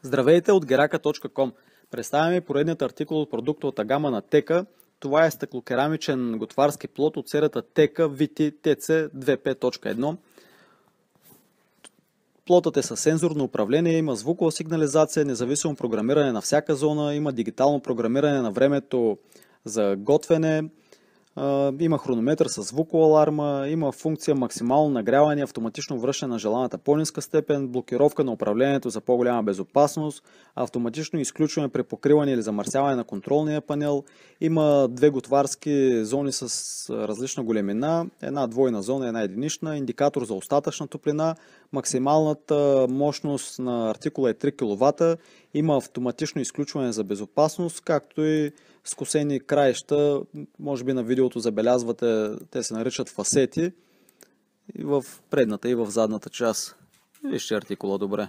Здравейте от Geraka.com. Представяме поредният артикул от продуктовата гама на Teka. Това е стъклокерамичен готварски плот от серията Teka VT TC 25.1. Плотът е със сензорно управление, има звукова сигнализация, независимо програмиране на всяка зона, има дигитално програмиране на времето за готвене, има хронометър с звукова аларма, има функция максимално нагряване, автоматично връщане на желаната по-ниска степен, блокировка на управлението за по-голяма безопасност, автоматично изключване при покриване или замърсяване на контролния панел, има две готварски зони с различна големина, една двойна зона, една единична, индикатор за остатъчна топлина, максималната мощност на артикула е 3 кВт, има автоматично изключване за безопасност, както и скосени краища, може би на видеото забелязвате, те се наричат фасети и в предната и в задната част. Вижте артикула добре.